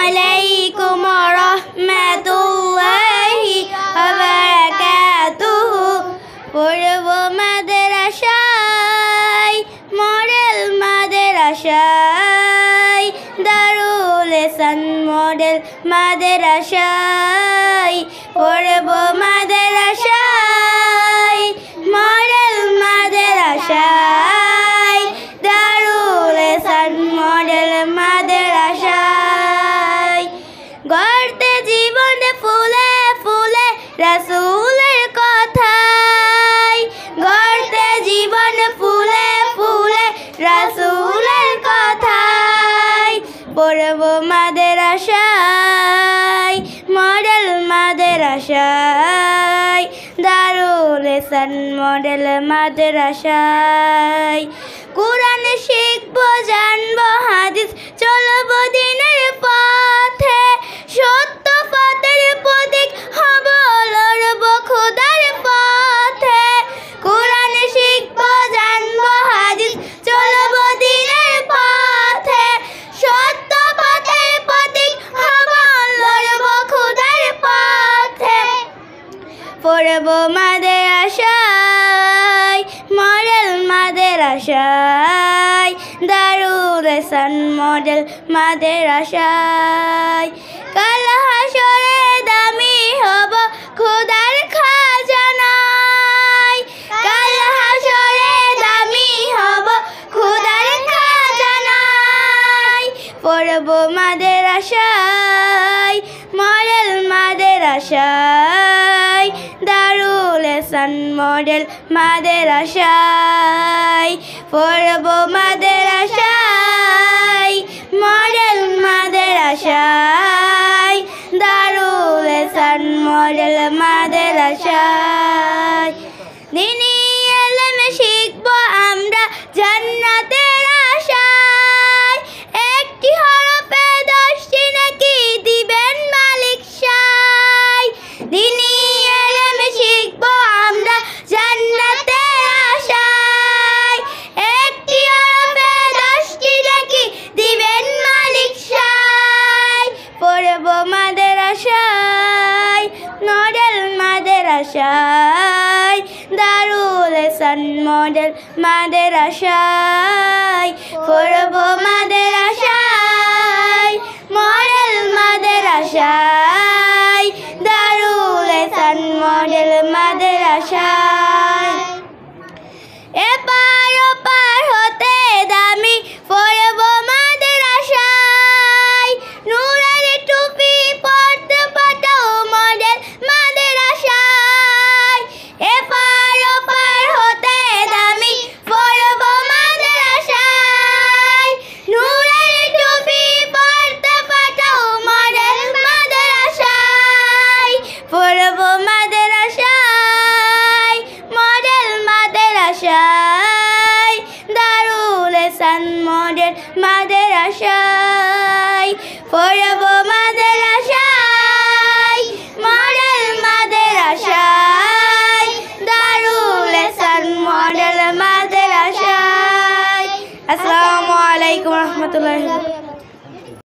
আলাইকুম রাহমাতুল্লাহি ওয়া বারাকাতুহু। পড়ব মাদ্রাসায়, মডেল মাদ্রাসায়, দারুল ইহসান মডেল মাদ্রাসায়। পড়ব মাদ্রাসায়, মডেল মাদ্রাসায়, দারুল ইহসান মডেল মাদ্রাসায়। গড়তে জীবন ফুলে ফুলে রাসূলের কথায়, গড়তে জীবন ফুলে ফুলে রাসূলের কথায়। পড়ব মাদ্রাসায়, মডেল মাদ্রাসায়, দারুল ইহসান মডেল মাদ্রাসায়। কুরআন শিখব, জানব হাদিস, চলব দ্বীনের পথে, সত্য পথের প্রতীক হব, লড়ব খোদার পথে। কুরআন শিখব, জানব হাদিস, চলব দ্বীনের পথে, সত্য পথের প্রতীক হব, লড়ব খোদার পথে। পড়ব মাদ্রাসায়, মডেল মাদ্রাসায়, দারুল ইহসান মডেল মাদ্রাসায়। কাল হাসরে দামি হব খোদার খাজানায়, কাল হাসরে দামি হব খোদার খাজানায়। পড়ব মাদ্রাসায়, মডেল মাদ্রাসায়, দারুল ইহসান মডেল মাদ্রাসায়। পড়ব মাদ্রাসায়, মডেল মাদ্রাসায়, দারুল ইহসান মডেল মাদ্রাসায়। দ্বীনি ইলম শিখব আমরা জান্নাতের আশায়, একটি হরফে 10টি নেকি দিবেন মালিক সায়। দ্বীনি ইলম শিখব আমরা জান্নাতের আশায়, একটি হরফে 10টি নেকি দিবেন মালিক সায়। পড়ব মাদ্রাসায়, মডেল মাদ্রাসায়, দারুল ইহসান মডেল মাদ্রাসায়। পড়ব মাদ্রাসায়, মডেল মাদ্রাসায়, দারুল ইহসান মডেল মাদ্রাসায়। এপার ওপার হতে দামি পড়ব মাদ্রাসায়, নূরের টুপি পরতে পাঠাও মডেল মাদ্রাসায়। এপার ওপার হতে দামি পড়ব মাদ্রাসায়, নূরের টুপি পরতে পাঠাও মডেল মাদ্রাসায়। পড়ব মাদ্রাসায়, মডেল মাদ্রাসায়, দারুল ইহসান মডেল মাদ্রাসায়। পড়ব মাদ্রাসায়, মডেল মাদ্রাসায়, দারুল ইহসান মডেল মাদ্রাসায়। আসসালামু আলাইকুম রহমতুল্লাহি।